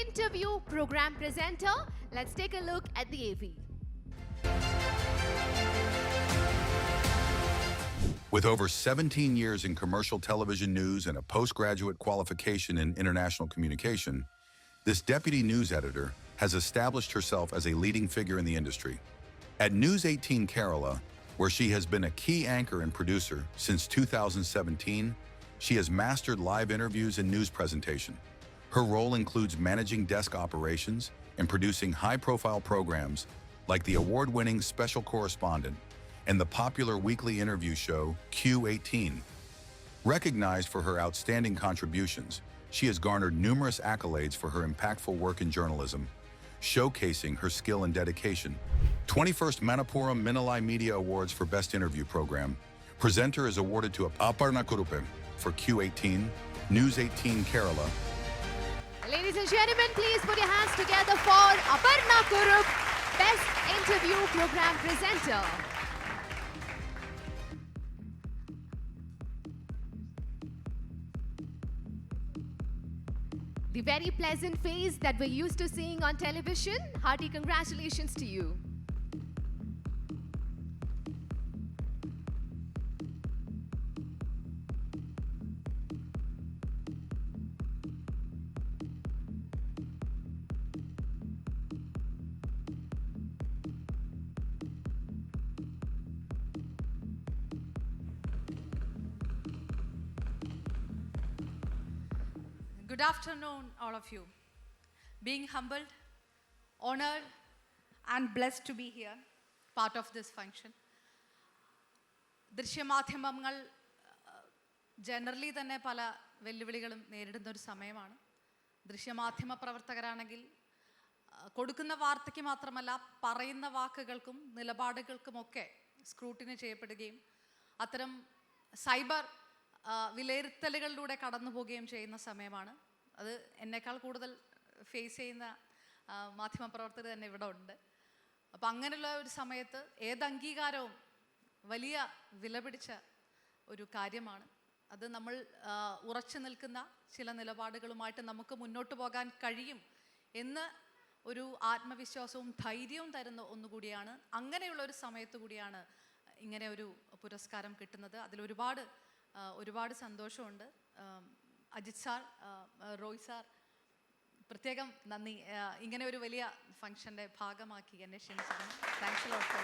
interview program presenter. Let's take a look at the AV. With over 17 years in commercial television news and a postgraduate qualification in international communication, this deputy news editor has established herself as a leading figure in the industry. At News 18 Kerala, where she has been a key anchor and producer since 2017, she has mastered live interviews and news presentation. Her role includes managing desk operations and producing high-profile programs like the award-winning Special Correspondent and the popular weekly interview show Q18. Recognized for her outstanding contributions, she has garnered numerous accolades for her impactful work in journalism, showcasing her skill and dedication. 21st Manappuram Minalai Media Awards for Best Interview Program. Presenter is awarded to Aparna Kurupe for Q18, News 18 Kerala. Ladies and gentlemen, please put your hands together for Aparna Kurup, Best Interview Program Presenter. The very pleasant face that we're used to seeing on television, hearty congratulations to you. Good afternoon, all of you. Being humbled, honored, and blessed to be here, part of this function. ദൃശ്യമാധ്യമങ്ങൾ generally തന്നെ പല വെല്ലുവിളികളും നേരിടുന്ന ഒരു സമയമാണ്. ദൃശ്യമാധ്യമ പ്രവർത്തകരാണെങ്കിൽ കൊടുക്കുന്ന വാർത്തയ്ക്ക് മാത്രമല്ല പറയുന്ന വാക്കുകൾക്കും നിലപാടുകൾക്കുമൊക്കെ സ്ക്രൂട്ടിനി ചെയ്യപ്പെടുകയും അത്തരം സൈബർ വിലയിരുത്തലുകളിലൂടെ കടന്നു പോവുകയും ചെയ്യുന്ന സമയമാണ്. അത് എന്നേക്കാൾ കൂടുതൽ ഫേസ് ചെയ്യുന്ന മാധ്യമപ്രവർത്തകർ തന്നെ ഇവിടെ ഉണ്ട്. അപ്പം അങ്ങനെയുള്ള ഒരു സമയത്ത് ഏത് അംഗീകാരവും വലിയ വില പിടിച്ച ഒരു കാര്യമാണ്. അത് നമ്മൾ ഉറച്ചു നിൽക്കുന്ന ചില നിലപാടുകളുമായിട്ട് നമുക്ക് മുന്നോട്ട് പോകാൻ കഴിയും എന്ന് ഒരു ആത്മവിശ്വാസവും ധൈര്യവും തരുന്ന ഒന്നുകൂടിയാണ്. അങ്ങനെയുള്ള ഒരു സമയത്ത് കൂടിയാണ് ഇങ്ങനെ ഒരു പുരസ്കാരം കിട്ടുന്നത്. അതിലൊരുപാട് സന്തോഷമുണ്ട്. അജിത് സാർ, റോയ് സാർ, പ്രത്യേകം നന്ദി. ഇങ്ങനെ ഒരു വലിയ ഫംഗ്ഷൻ്റെ ഭാഗമാക്കി എന്നെ ക്ഷണിച്ചതിന് താങ്ക്സ് എ ലോട്ട് ഫോർ